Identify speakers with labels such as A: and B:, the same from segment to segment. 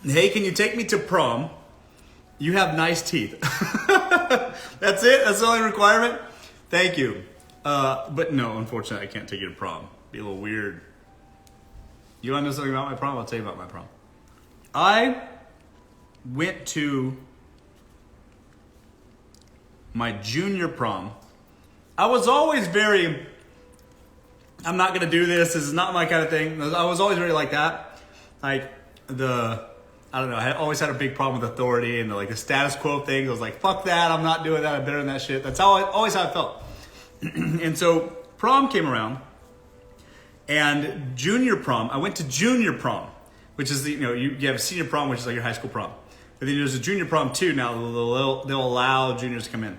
A: Hey, can you take me to prom? You have nice teeth. That's it? That's the only requirement? Thank you. But no, unfortunately, I can't take you to prom. Be a little weird. You want to know something about my prom? I'll tell you about my prom. I went to my junior prom. I was always very, I'm not going to do this. This is not my kind of thing. I was always very like that. Like I don't know. I always had a big problem with authority and the status quo thing. I was like, fuck that. I'm not doing that. I'm better than that shit. That's always how I felt. And so prom came around, and junior prom. I went to junior prom, which is you have a senior prom, which is like your high school prom. But then there's a junior prom too. Now they'll allow juniors to come in.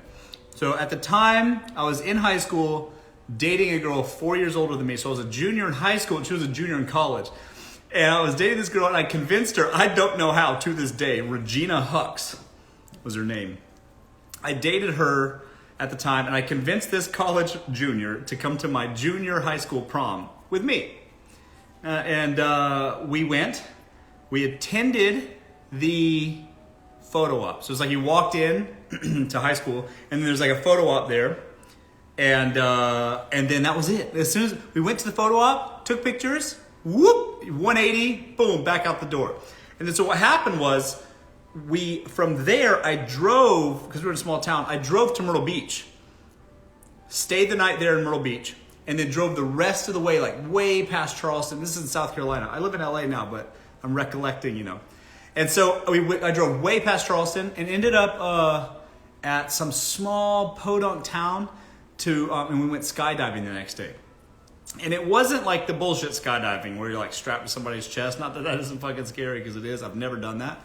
A: So at the time, I was in high school dating a girl 4 years older than me. So I was a junior in high school and she was a junior in college. And I was dating this girl and I convinced her, I don't know how to this day, Regina Hux was her name. I dated her at the time and I convinced this college junior to come to my junior high school prom with me. We went, we attended the photo op. So it's like you walked in to high school and then there's like a photo op there. And then that was it. As soon as we went to the photo op, took pictures, whoop, 180, boom, back out the door. And then so what happened was, from there, I drove, because we were in a small town, I drove to Myrtle Beach, stayed the night there in Myrtle Beach, and then drove the rest of the way, like way past Charleston. This is in South Carolina. I live in LA now, but I'm recollecting, And so I drove way past Charleston and ended up at some small podunk town and we went skydiving the next day. And it wasn't like the bullshit skydiving where you're like strapped to somebody's chest. Not that that isn't fucking scary, because it is. I've never done that.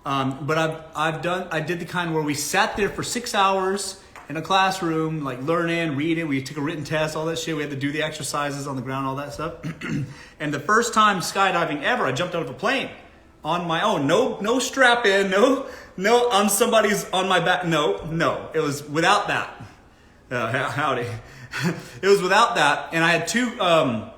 A: But I did the kind where we sat there for 6 hours in a classroom, like learning, reading. We took a written test, all that shit. We had to do the exercises on the ground, all that stuff. And the first time skydiving ever, I jumped out of a plane on my own. No strap in, no, on my back. No, it was without that. Howdy. It was without that, and I had two. Now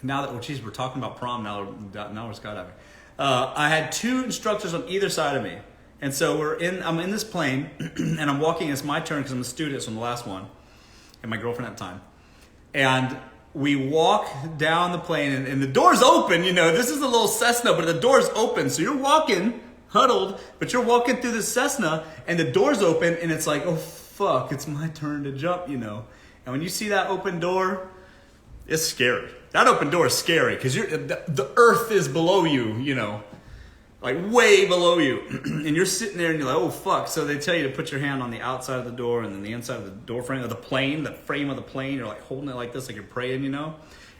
A: that we're talking about prom. Now we're skydiving. I had two instructors on either side of me, and so I'm in this plane, and I'm walking. It's my turn because I'm the student, so I'm the last one, and my girlfriend at the time. And we walk down the plane, and the door's open. This is a little Cessna, but the door's open, so you're walking huddled, but you're walking through the Cessna, and the door's open, and it's like, oh fuck, it's my turn to jump, And when you see that open door, it's scary. That open door is scary because the earth is below you, like way below you. And you're sitting there and you're like, oh fuck. So they tell you to put your hand on the outside of the door and then the inside of the door frame of the plane, the frame of the plane. You're like holding it like this, like you're praying,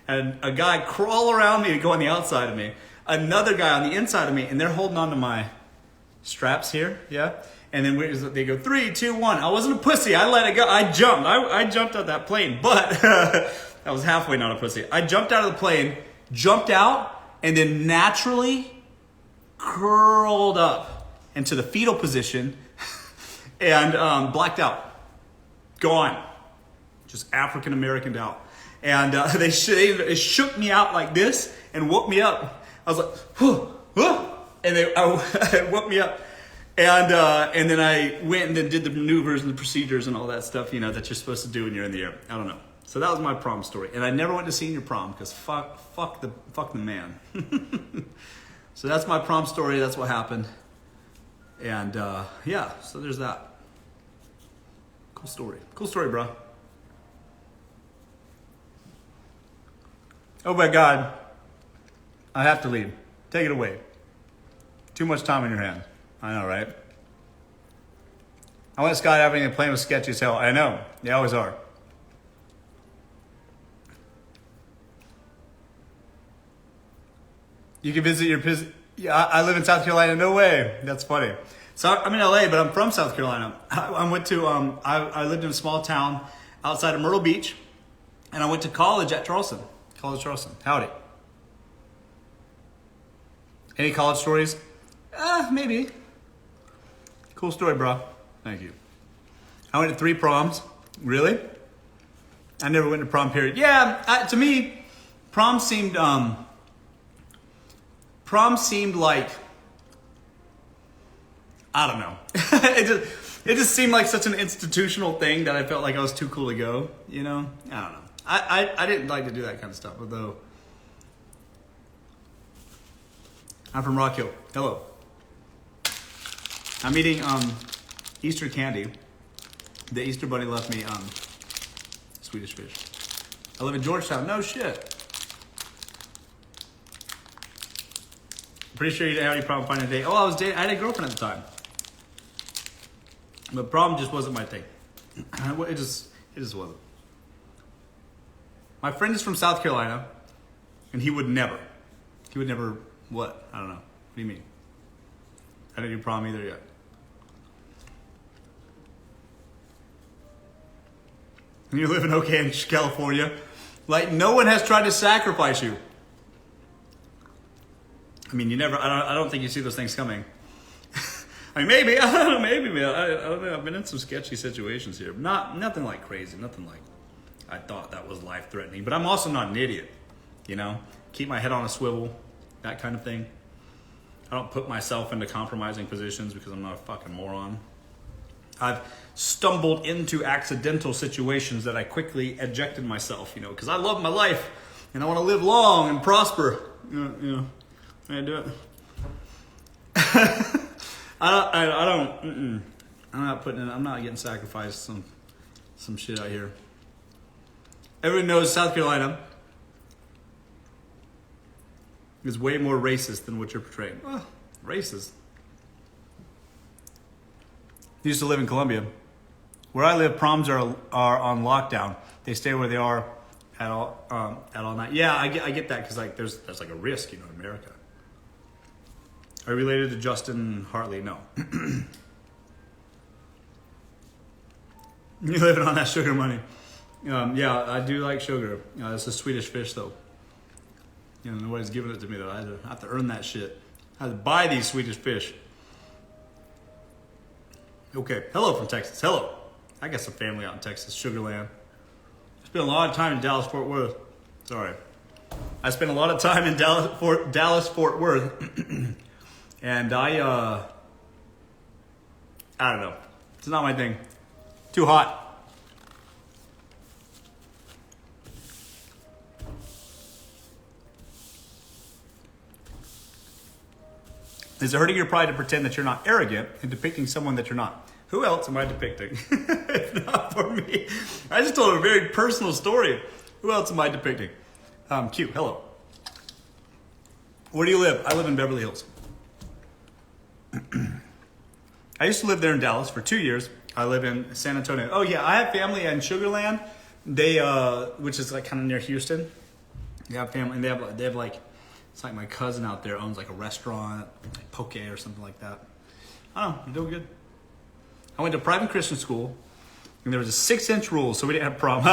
A: And a guy crawl around me to go on the outside of me. Another guy on the inside of me, and they're holding on to my straps here, yeah? And then they go 3, 2, 1. I wasn't a pussy. I let it go. I jumped. I jumped out that plane, but I was halfway not a pussy. I jumped out of the plane, jumped out, and then naturally curled up into the fetal position and blacked out. Gone. Just African Americaned out. And they shook me out like this and woke me up. I was like, whew, and they woke me up. And then I went and then did the maneuvers and the procedures and all that stuff, that you're supposed to do when you're in the air. I don't know. So that was my prom story. And I never went to senior prom because fuck the man. So that's my prom story. That's what happened. And yeah, so there's that. Cool story. Cool story, bro. Oh my God. I have to leave. Take it away. Too much time in your hands. I know, right? I went skydiving and the plane was sketchy as hell. I know. They always are. You can visit your... Yeah, I live in South Carolina. No way. That's funny. So I'm in LA, but I'm from South Carolina. I went to... I lived in a small town outside of Myrtle Beach. And I went to college at Charleston. College Charleston. Howdy. Any college stories? Maybe. Cool story, bro. Thank you. I went to 3 proms. Really? I never went to prom, period. Yeah, to me, prom seemed Prom seemed like, I don't know. it just seemed like such an institutional thing that I felt like I was too cool to go, you know? I don't know. I didn't like to do that kind of stuff, although I'm from Rock Hill. Hello. I'm eating Easter candy. The Easter Bunny left me Swedish fish. I live in Georgetown. No shit. Pretty sure you didn't have any problem finding a date. Oh, I had a girlfriend at the time. But prom just wasn't my thing. It just wasn't. My friend is from South Carolina, and he would never, what? I don't know. What do you mean? I didn't do prom either yet. And you live in Oakland, California. Like, no one has tried to sacrifice you. I mean, I don't think you see those things coming. I mean, maybe, I don't know, maybe, man. I don't know. I've been in some sketchy situations here. Nothing like crazy, nothing like I thought that was life-threatening. But I'm also not an idiot, you know? Keep my head on a swivel, that kind of thing. I don't put myself into compromising positions because I'm not a fucking moron. I've stumbled into accidental situations that I quickly ejected myself, you know, because I love my life and I want to live long and prosper. You know, I do it. I'm not getting sacrificed some shit out here. Everyone knows South Carolina is way more racist than what you're portraying. Well, racist. I used to live in Columbia. Where I live, proms are on lockdown. They stay where they are at all night. Yeah, I get that because like there's like a risk, you know, in America. Are you related to Justin Hartley? No. You living on that sugar money? Yeah, I do like sugar. It's a Swedish fish though. You know, nobody's giving it to me though. I have to earn that shit. I have to buy these Swedish fish. Okay, hello from Texas. Hello. I got some family out in Texas, Sugarland. I spent a lot of time in Dallas, Fort Worth. Sorry. I spent a lot of time in Dallas, Fort Worth. And I don't know. It's not my thing. Too hot. Is it hurting your pride to pretend that you're not arrogant and depicting someone that you're not? Who else am I depicting? If not for me. I just told a very personal story. Who else am I depicting? Q, hello. Where do you live? I live in Beverly Hills. I used to live there in Dallas for 2 years. I live in San Antonio. Oh yeah, I have family in Sugarland. They, which is like kind of near Houston. They have family, and they have like, it's like my cousin out there owns like a restaurant, like Poke or something like that. I don't know, I'm doing good. I went to private Christian school, and there was a 6-inch rule, so we didn't have prom.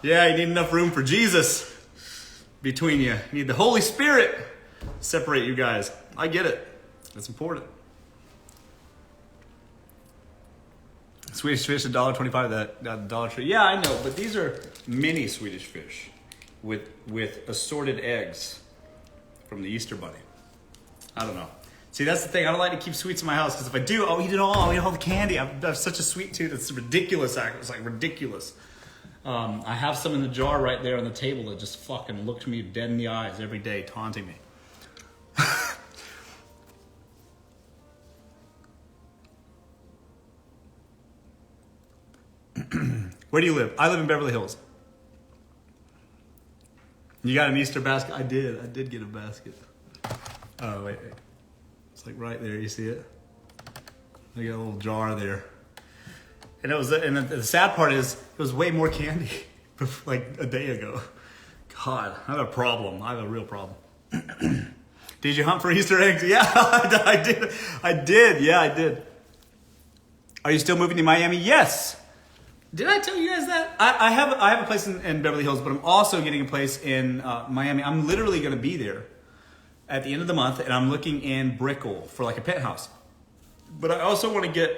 A: Yeah, you need enough room for Jesus between you. You need the Holy Spirit to separate you guys. I get it. It's important. Swedish fish, $1.25, that Dollar Tree. Yeah, I know, but these are mini Swedish fish with assorted eggs from the Easter Bunny. I don't know. See, that's the thing. I don't like to keep sweets in my house because if I do, I'll eat it all. I'll eat all the candy. I have such a sweet tooth. It's ridiculous. It's like ridiculous. I have some in the jar right there on the table that just fucking look me dead in the eyes every day, taunting me. Where do you live? I live in Beverly Hills. You got an Easter basket? I did get a basket. Oh, wait. It's like right there, you see it? I got a little jar there. And the sad part is, it was way more candy like a day ago. God, I have a problem. I have a real problem. Did you hunt for Easter eggs? Yeah, I did. Yeah, I did. Are you still moving to Miami? Yes. Did I tell you guys that? I have a place in Beverly Hills, but I'm also getting a place in Miami. I'm literally going to be there at the end of the month, and I'm looking in Brickell for like a penthouse. But I also want to get,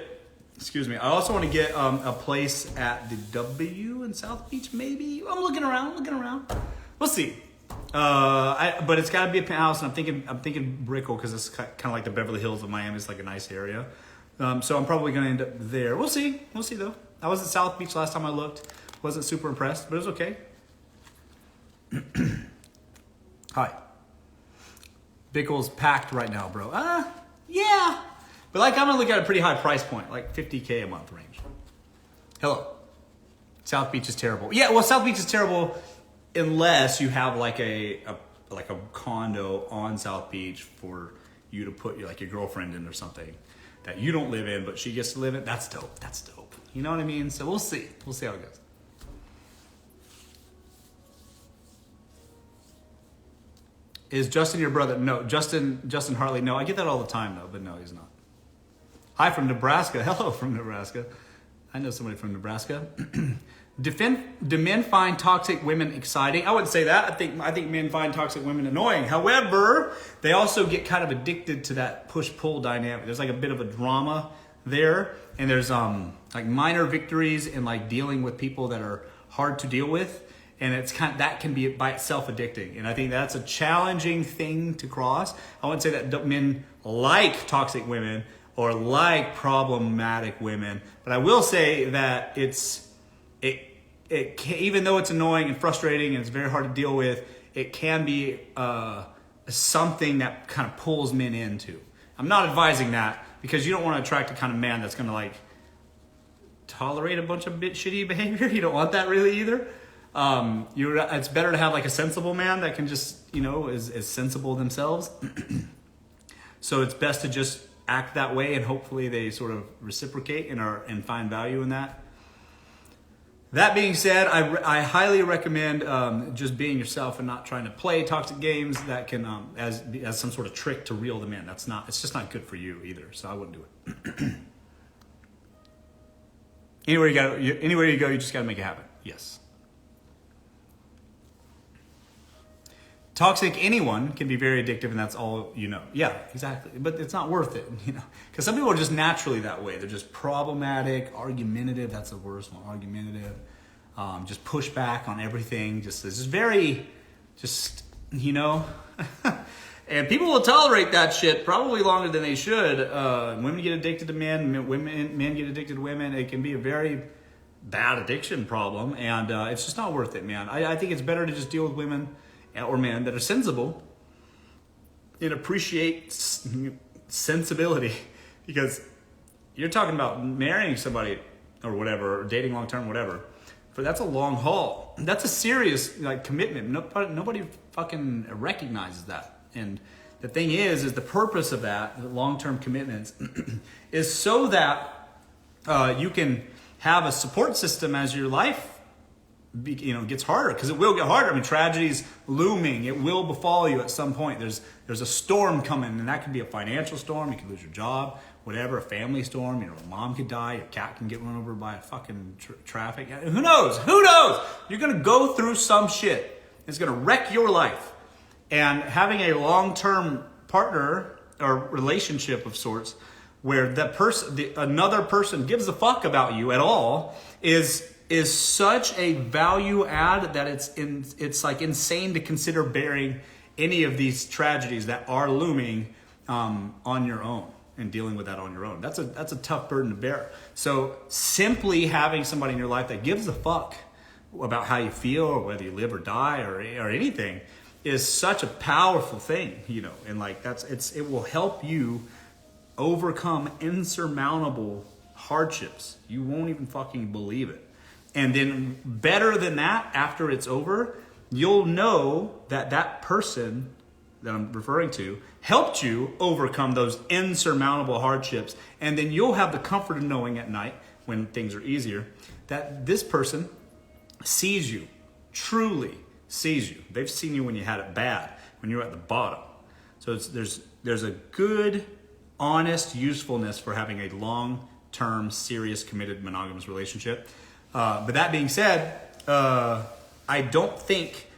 A: a place at the W in South Beach, maybe. I'm looking around. We'll see. But it's got to be a penthouse, and I'm thinking Brickell because it's kind of like the Beverly Hills of Miami. It's like a nice area. So I'm probably going to end up there. We'll see though. I was at South Beach last time I looked. Wasn't super impressed, but it was okay. Hi. Brickell's packed right now, bro. Yeah. But like I'm gonna look at a pretty high price point, like $50K a month range. Hello. South Beach is terrible. Yeah, well, South Beach is terrible unless you have like a condo on South Beach for you to put your girlfriend in or something that you don't live in, but she gets to live in. That's dope. You know what I mean? So we'll see. We'll see how it goes. Is Justin your brother? No. Justin Hartley, no. I get that all the time though, but no, he's not. Hi from Nebraska. Hello from Nebraska. I know somebody from Nebraska. Do men find toxic women exciting? I wouldn't say that. I think men find toxic women annoying. However, they also get kind of addicted to that push-pull dynamic. There's like a bit of a drama there, and there's like minor victories in like dealing with people that are hard to deal with, and it's that can be by itself addicting. And I think that's a challenging thing to cross. I wouldn't say that men like toxic women or like problematic women, but I will say that it can, even though it's annoying and frustrating and it's very hard to deal with, it can be something that kind of pulls men into. I'm not advising that because you don't want to attract a kind of man that's going to like tolerate a bunch of shitty behavior. You don't want that really either. It's better to have like a sensible man that can just, is sensible themselves. So it's best to just act that way, and hopefully they sort of reciprocate and find value in that. That being said, I highly recommend just being yourself and not trying to play toxic games that can as some sort of trick to reel them in. It's just not good for you either. So I wouldn't do it. Anywhere you go, you just got to make it happen. Yes. Toxic anyone can be very addictive, and that's all you know. Yeah, exactly. But it's not worth it, because some people are just naturally that way. They're just problematic, argumentative. That's the worst one, argumentative. Just push back on everything. It's just very, and people will tolerate that shit probably longer than they should. Women get addicted to men. Men get addicted to women. It can be a very bad addiction problem, and it's just not worth it, man. I think it's better to just deal with women or men that are sensible and appreciate sensibility, because you're talking about marrying somebody or whatever, or dating long term, whatever. But that's a long haul. That's a serious commitment. Nobody fucking recognizes that. And the thing is the purpose of that, the long term commitments, is so that you can have a support system as your life gets harder, because it will get harder. I mean, tragedy's looming. It will befall you at some point. There's a storm coming, and that could be a financial storm. You could lose your job, whatever, a family storm. A mom could die. Your cat can get run over by a fucking traffic. Who knows? You're going to go through some shit. It's going to wreck your life. And having a long-term partner or relationship of sorts where another person gives a fuck about you at all is such a value add that it's like insane to consider bearing any of these tragedies that are looming on your own and dealing with that on your own. That's a tough burden to bear. So simply having somebody in your life that gives a fuck about how you feel or whether you live or die or anything is such a powerful thing, and it will help you overcome insurmountable hardships. You won't even fucking believe it. And then better than that, after it's over, you'll know that person that I'm referring to helped you overcome those insurmountable hardships. And then you'll have the comfort of knowing at night, when things are easier, that this person sees you, truly sees you. They've seen you when you had it bad, when you were at the bottom. So there's a good, honest usefulness for having a long-term, serious, committed, monogamous relationship. But that being said, I don't think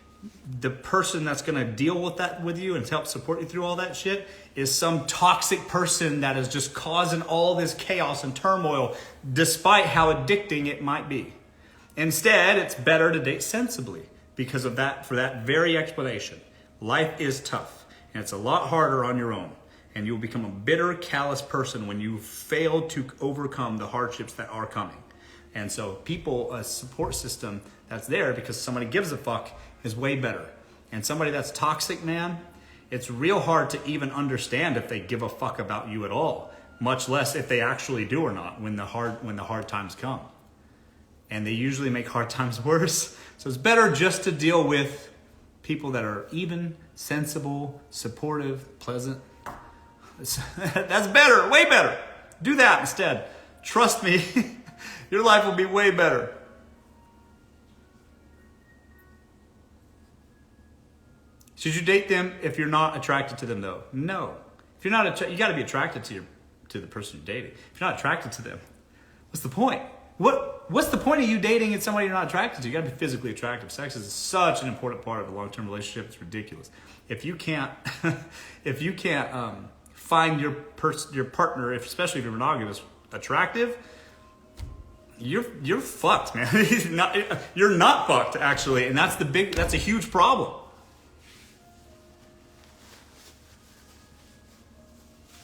A: the person that's going to deal with that with you and help support you through all that shit is some toxic person that is just causing all this chaos and turmoil, despite how addicting it might be. Instead, it's better to date sensibly. because of that, for that very explanation. Life is tough, and it's a lot harder on your own. And you'll become a bitter, callous person when you fail to overcome the hardships that are coming. And so people, a support system that's there because somebody gives a fuck is way better. And somebody that's toxic, man, it's real hard to even understand if they give a fuck about you at all, much less if they actually do or not when the hard times come. And they usually make hard times worse. So it's better just to deal with people that are even, sensible, supportive, pleasant. That's better, way better. Do that instead. Trust me, your life will be way better. Should you date them if you're not attracted to them, though? No. If you're not, you got to be attracted to the person you're dating. If you're not attracted to them, what's the point? What's the point of you dating somebody you're not attracted to? You got to be physically attractive. Sex is such an important part of a long-term relationship. It's ridiculous. If you can't, find your partner, especially if you're monogamous, attractive, you're fucked, man. You're not fucked, actually, and that's a huge problem.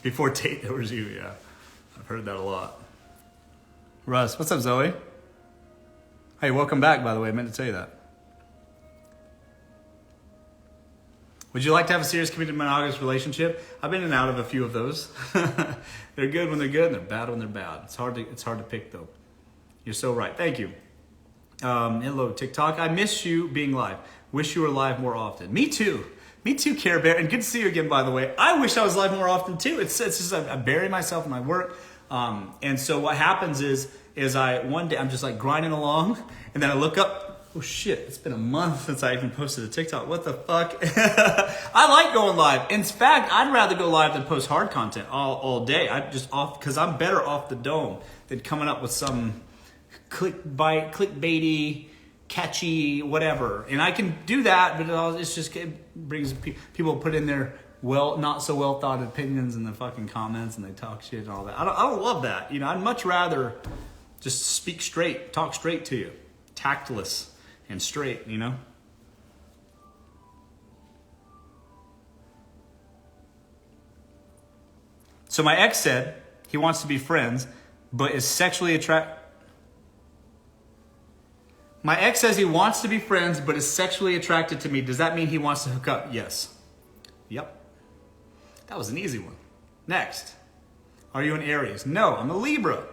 A: Before date, there was you, yeah. I've heard that a lot. Russ, what's up, Zoe? Hey, welcome back, by the way. I meant to tell you that. Would you like to have a serious, committed, monogamous relationship? I've been in and out of a few of those. They're good when they're good, and they're bad when they're bad. It's hard to pick, though. You're so right. Thank you. Hello, TikTok. I miss you being live. Wish you were live more often. Me too. Me too, Care Bear. And good to see you again, by the way. I wish I was live more often, too. It's just I bury myself in my work. And so what happens is one day I'm just like grinding along, and then I look up, oh shit, it's been a month since I even posted a TikTok. What the fuck? I like going live. In fact, I'd rather go live than post hard content all day. Because I'm better off the dome than coming up with some clickbaity, catchy, whatever. And I can do that, but it brings people put in their not so well thought opinions in the fucking comments, and they talk shit and all that. I don't love that. I'd much rather just speak straight, talk straight to you, tactless and straight. So my ex said he wants to be friends, but is sexually attracted. My ex says he wants to be friends, but is sexually attracted to me. Does that mean he wants to hook up? Yes. Yep. That was an easy one. Next. Are you an Aries? No, I'm a Libra.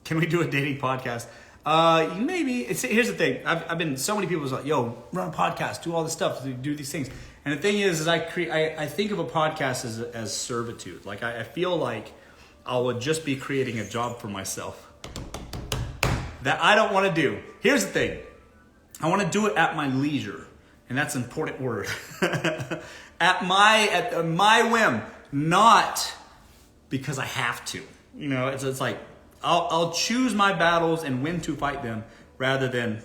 A: Can we do a dating podcast? Maybe. Here's the thing. I've been, so many people like, yo, run a podcast, do all this stuff, do these things. And the thing is I think of a podcast as servitude. Like I feel like I would just be creating a job for myself that I don't want to do. Here's the thing. I want to do it at my leisure. And that's an important word. at my whim, not because I have to. It's like I'll choose my battles and when to fight them rather than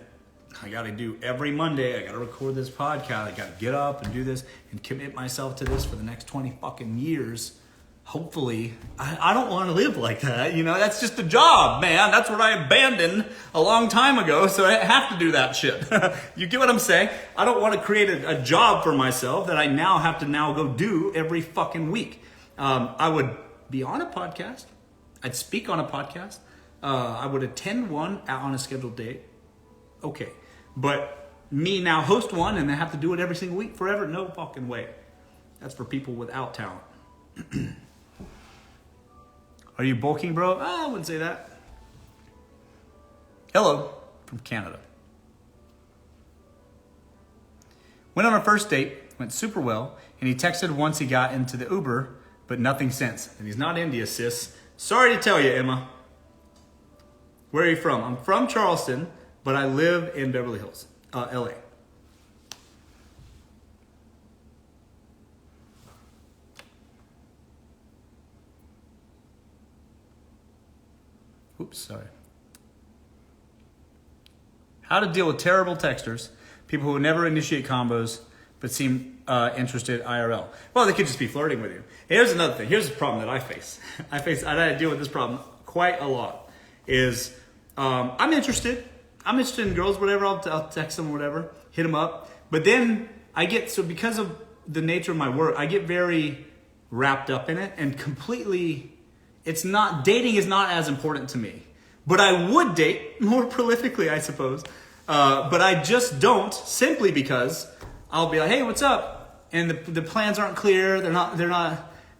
A: I got to do every Monday. I got to record this podcast. I got to get up and do this and commit myself to this for the next 20 fucking years. Hopefully, I don't want to live like that. That's just a job, man. That's what I abandoned a long time ago, so I have to do that shit. You get what I'm saying? I don't want to create a job for myself that I now have to go do every fucking week. I would be on a podcast. I'd speak on a podcast. I would attend one on a scheduled date. Okay. But me now host one and then have to do it every single week forever? No fucking way. That's for people without talent. Are you bulking, bro? I wouldn't say that. Hello from Canada. Went on our first date, went super well, and he texted once he got into the Uber, but nothing since. And he's not India, sis. Sorry to tell you, Emma. Where are you from? I'm from Charleston, but I live in Beverly Hills, LA. Oops, sorry. How to deal with terrible texters, people who never initiate combos, but seem interested IRL. Well, they could just be flirting with you. Here's another thing. Here's a problem that I face. I deal with this problem quite a lot. is I'm interested. I'm interested in girls, whatever. I'll text them, whatever, hit them up. But then because of the nature of my work, I get very wrapped up in it and completely, dating is not as important to me. But I would date more prolifically, I suppose. But I just don't, simply because I'll be like, hey, what's up? And the plans aren't clear.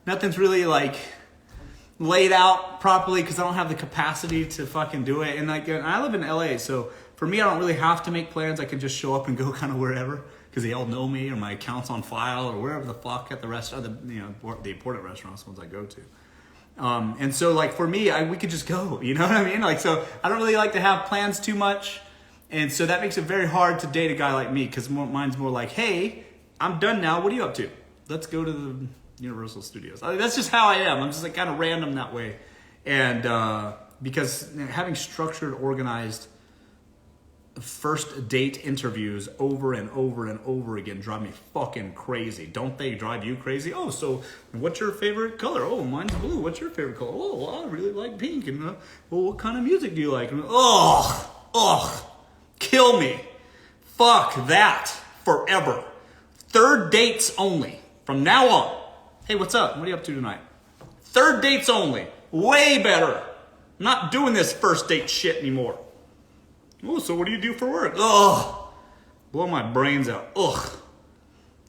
A: Nothing's really like laid out properly because I don't have the capacity to fucking do it. And I live in LA, so for me, I don't really have to make plans. I can just show up and go kind of wherever because they all know me or my account's on file or wherever the fuck at the restaurant, the important restaurants, ones I go to. And so like for me, we could just go, you know what I mean? Like, so I don't really like to have plans too much. And so that makes it very hard to date a guy like me because mine's more like, hey, I'm done now. What are you up to? Let's go to the Universal Studios. That's just how I am. I'm just like kind of random that way. And because having structured, organized first date interviews over and over and over again drive me fucking crazy. Don't they drive you crazy? Oh, so what's your favorite color? Oh, mine's blue. What's your favorite color? Oh, well, I really like pink. And well, what kind of music do you like? And, kill me. Fuck that forever. Third dates only from now on. Hey, what's up? What are you up to tonight? Third dates only. Way better. I'm not doing this first date shit anymore. Oh, so what do you do for work? Ugh. Blow my brains out. Ugh.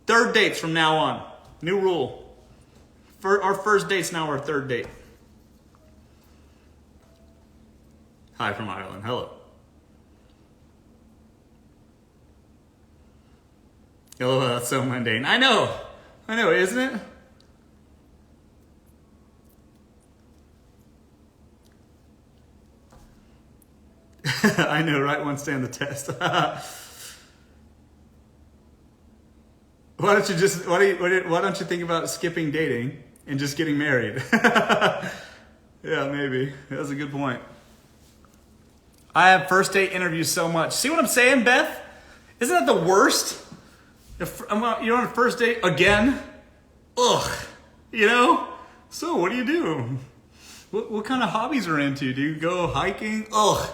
A: Third dates from now on. New rule. Our first date's now our third date. Hi from Ireland. Hello. Oh, that's so mundane. I know, isn't it? I know, right? Won't stand the test. Why don't you think about skipping dating and just getting married? Yeah, maybe. That's a good point. I have first date interviews so much. See what I'm saying, Beth? Isn't that the worst? You're on a first date again? Ugh. You know? So what do you do? What kind of hobbies are into? Do you go hiking? Ugh.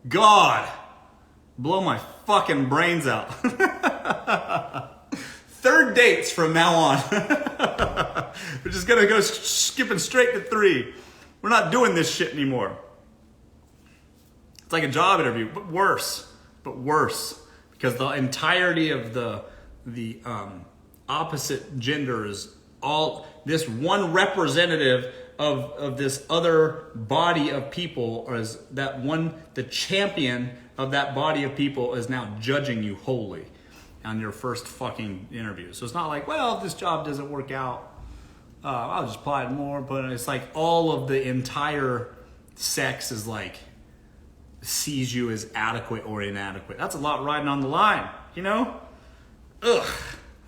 A: God. Blow my fucking brains out. Third dates from now on. We're just gonna go skipping straight to 3. We're not doing this shit anymore. It's like a job interview, but worse. Because the entirety of the opposite gender is all this one representative of this other body of people, or is that one, the champion of that body of people is now judging you wholly on your first fucking interview. So it's not like, well, if this job doesn't work out, I'll just apply more. But it's like all of the entire sex is like, sees you as adequate or inadequate. That's a lot riding on the line, you know? Ugh.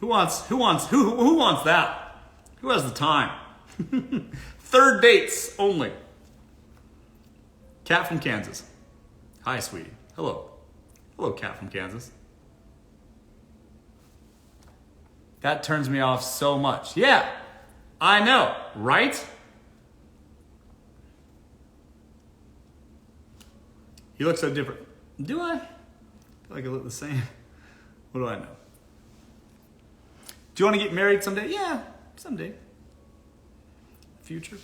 A: Who wants that? Who has the time? Third dates only. Cat from Kansas. Hi, sweetie. Hello. Hello, cat from Kansas. That turns me off so much. Yeah, I know, right? You look so different. Do I? I feel like I look the same. What do I know? Do you want to get married someday? Yeah, someday. Future.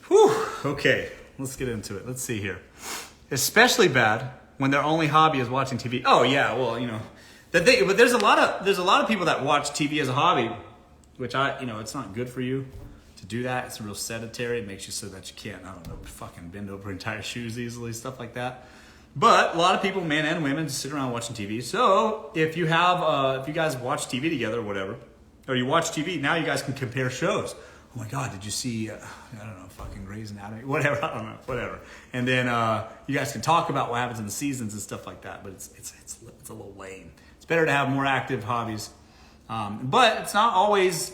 A: Whew. Okay, let's get into it. Let's see here. Especially bad when their only hobby is watching TV. Oh yeah, well, you know, but there's a lot of people that watch TV as a hobby, which it's not good for you to do that. It's real sedentary. It makes you so that you can't, fucking bend over and tie your shoes easily, stuff like that. But a lot of people, men and women, just sit around watching TV. So if you guys watch TV together or whatever, or you watch TV, now you guys can compare shows. Oh my God, did you see, fucking Grey's Anatomy? Whatever, I don't know, whatever. And then you guys can talk about what happens in the seasons and stuff like that, but it's a little lame. It's better to have more active hobbies. But it's not always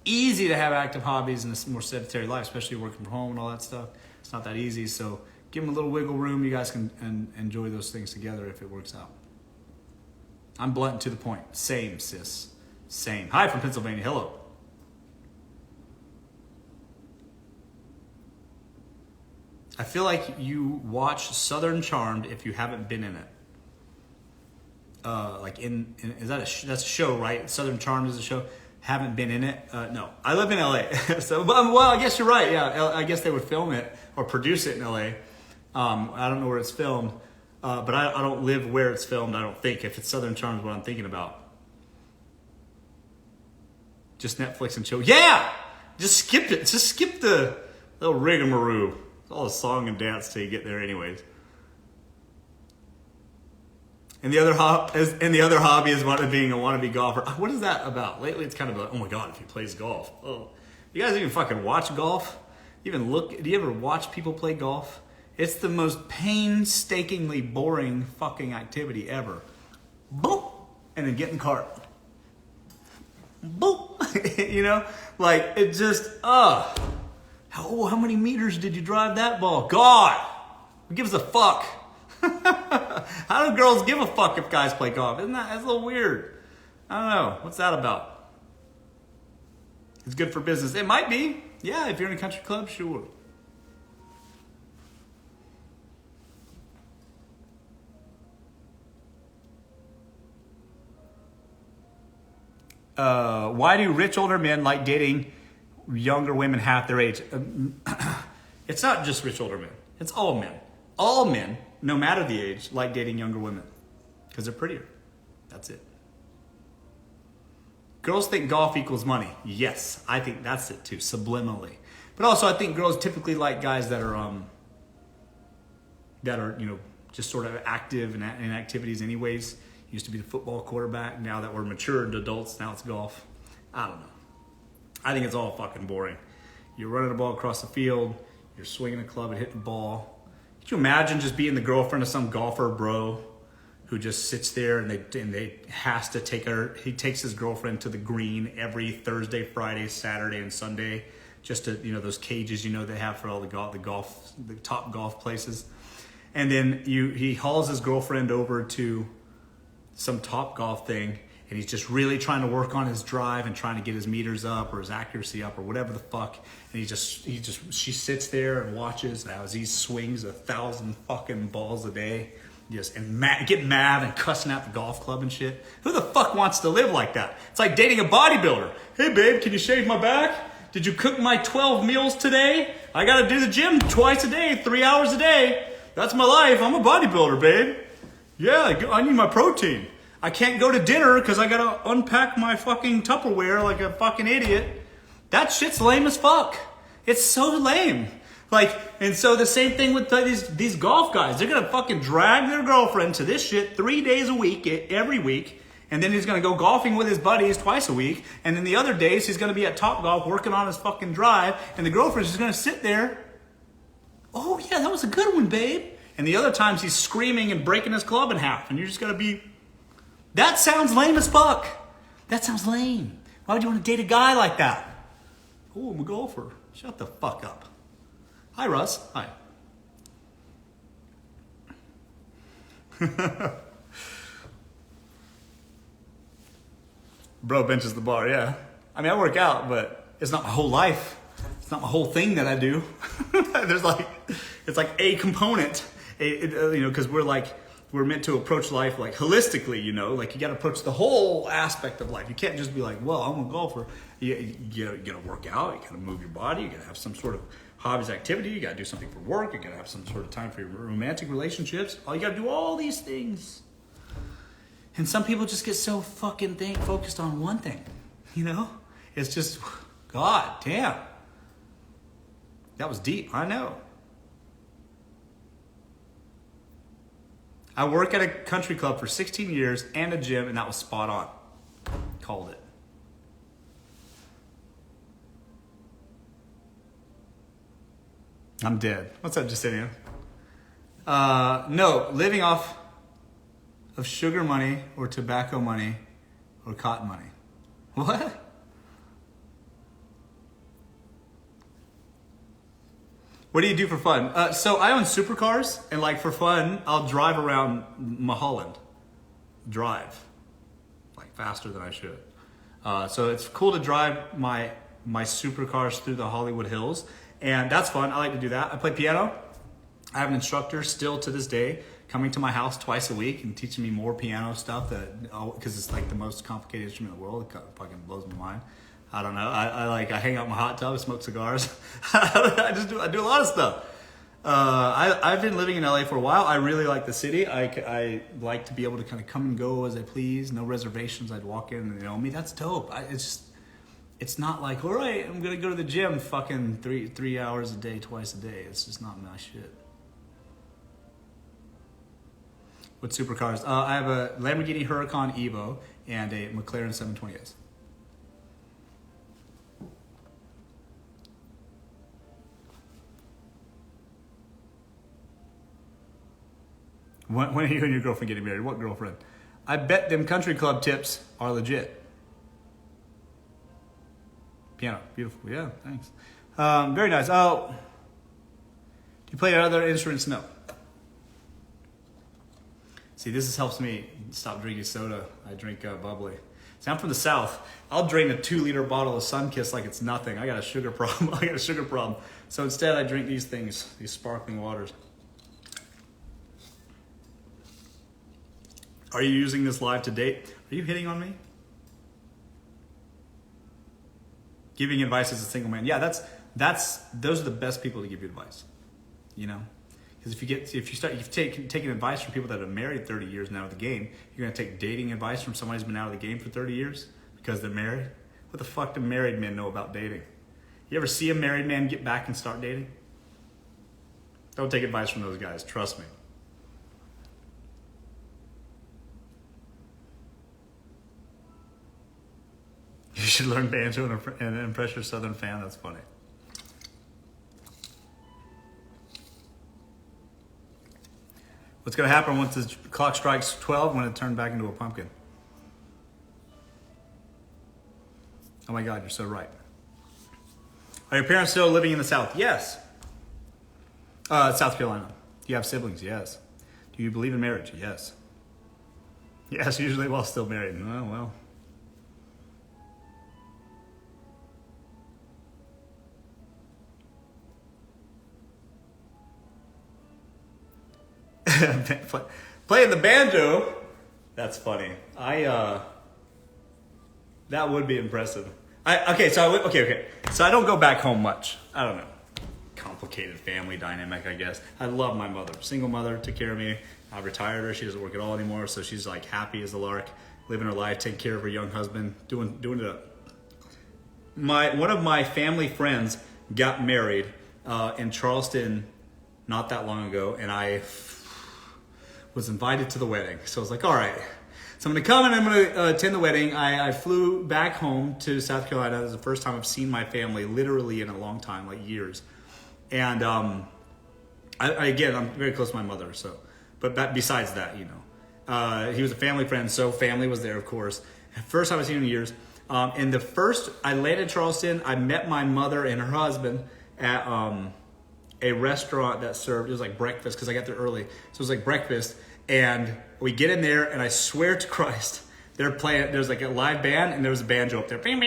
A: easy to have active hobbies in a more sedentary life, especially working from home and all that stuff. It's not that easy, so give them a little wiggle room. You guys can enjoy those things together if it works out. I'm blunt and to the point. Same, sis. Same. Hi from Pennsylvania. Hello. I feel like you watch Southern Charmed if you haven't been in it. Is that that's a show, right? Southern Charmed is a show. Haven't been in it? No. I live in LA. So, well, I guess you're right. Yeah, I guess they would film it or produce it in LA. I don't know where it's filmed, but I don't live where it's filmed, I don't think. If it's Southern Charmed, what I'm thinking about. Just Netflix and chill. Yeah! Just skip it. Just skip the little rigmarole. It's all a song and dance till you get there anyways. And the other hobby is being a wannabe golfer. What is that about? Lately it's kind of like, oh my God, if he plays golf. Oh. You guys even fucking watch golf? Do you ever watch people play golf? It's the most painstakingly boring fucking activity ever. Boop! And then get in the cart. Boop! You know? Like, it just, how many meters did you drive that ball? God! Who gives a fuck? How do girls give a fuck if guys play golf? That's a little weird. I don't know. What's that about? It's good for business. It might be. Yeah, if you're in a country club, sure. Why do rich older men like dating younger women half their age? It's not just rich older men. It's all men. All men, no matter the age, like dating younger women because they're prettier. That's it. Girls think golf equals money. Yes, I think that's it too, subliminally. But also, I think girls typically like guys that are just sort of active in activities anyways. Used to be the football quarterback. Now that we're matured adults, now it's golf. I don't know. I think it's all fucking boring. You're running a ball across the field. You're swinging a club and hitting the ball. Could you imagine just being the girlfriend of some golfer bro who just sits there and they has to take her. He takes his girlfriend to the green every Thursday, Friday, Saturday, and Sunday, just to those cages they have for all the top golf places. And then he hauls his girlfriend over to some top golf thing, and he's just really trying to work on his drive and trying to get his meters up or his accuracy up or whatever the fuck. And she sits there and watches as he swings 1,000 fucking balls a day, get mad and cussing out the golf club and shit. Who the fuck wants to live like that? It's like dating a bodybuilder. Hey babe, can you shave my back? Did you cook my 12 meals today? I gotta do the gym twice a day, 3 hours a day. That's my life. I'm a bodybuilder, babe. Yeah, I need my protein. I can't go to dinner because I gotta unpack my fucking Tupperware like a fucking idiot. That shit's lame as fuck. It's so lame. And so the same thing with these golf guys. They're gonna fucking drag their girlfriend to this shit 3 days a week, every week. And then he's gonna go golfing with his buddies twice a week. And then the other days he's gonna be at Topgolf working on his fucking drive. And the girlfriend's just gonna sit there. Oh yeah, that was a good one, babe. And the other times he's screaming and breaking his club in half. And you're just gonna be... That sounds lame as fuck. That sounds lame. Why would you want to date a guy like that? Oh, I'm a golfer. Shut the fuck up. Hi, Russ. Hi. Bro benches the bar, yeah. I mean, I work out, but it's not my whole life. It's not my whole thing that I do. It's like a component, because we're meant to approach life like holistically, like you got to approach the whole aspect of life. You can't just be like, well, I'm a golfer. You got to work out. You got to move your body. You got to have some sort of hobbies, activity. You got to do something for work. You got to have some sort of time for your romantic relationships. You got to do all these things. And some people just get so fucking focused on one thing, It's just, God damn. That was deep, I know. I work at a country club for 16 years and a gym, and that was spot on. Called it. I'm dead. What's up, Justinian? No, living off of sugar money or tobacco money or cotton money. What? What do you do for fun? So I own supercars, and for fun, I'll drive around Mulholland. Drive. Faster than I should. So it's cool to drive my supercars through the Hollywood Hills, and that's fun. I like to do that. I play piano. I have an instructor still to this day coming to my house twice a week and teaching me more piano stuff because it's like the most complicated instrument in the world. It fucking blows my mind. I don't know. I hang out in my hot tub, smoke cigars. I do a lot of stuff. I've been living in LA for a while. I really like the city. I like to be able to kind of come and go as I please. No reservations. I'd walk in and they know me. That's dope. It's not like, all right, I'm going to go to the gym fucking three hours a day, twice a day. It's just not my shit. What supercars? I have a Lamborghini Huracan Evo and a McLaren 720S. When are you and your girlfriend getting married? What girlfriend? I bet them country club tips are legit. Piano, beautiful. Yeah, thanks. Very nice. Oh, do you play other instruments? No. See, this helps me stop drinking soda. I drink bubbly. See, I'm from the South. I'll drain a 2-liter bottle of Sunkist like it's nothing. I got a sugar problem. So instead, I drink these things, these sparkling waters. Are you using this live to date? Are you hitting on me? Giving advice as a single man. Yeah, those are the best people to give you advice. You know? Because if you start taking advice from people that have married 30 years now of the game, you're gonna take dating advice from somebody who's been out of the game for 30 years because they're married. What the fuck do married men know about dating? You ever see a married man get back and start dating? Don't take advice from those guys, trust me. You should learn banjo and impress your Southern fan. That's funny. What's going to happen once the clock strikes 12 when it turned back into a pumpkin? Oh my God, you're so right. Are your parents still living in the South? Yes. South Carolina. Do you have siblings? Yes. Do you believe in marriage? Yes. Yes, usually while still married. Oh, well. Playing the banjo, that's funny. That would be impressive. So I don't go back home much. I don't know. Complicated family dynamic, I guess. I love my mother. Single mother, took care of me. I retired her. She doesn't work at all anymore, so she's like happy as a lark, living her life, taking care of her young husband, doing it up. One of my family friends got married in Charleston not that long ago, and I was invited to the wedding. So I was like, all right, so I'm gonna come and I'm gonna attend the wedding. I flew back home to South Carolina. This is the first time I've seen my family literally in a long time, like years. And again, I'm very close to my mother, so, but besides that, you know, he was a family friend, so family was there, of course. First time I've seen him in years. And I landed in Charleston. I met my mother and her husband at a restaurant that served, it was like breakfast, because I got there early. So it was like breakfast, and we get in there, and I swear to Christ, they're playing, there's like a live band, and there was a banjo up there. And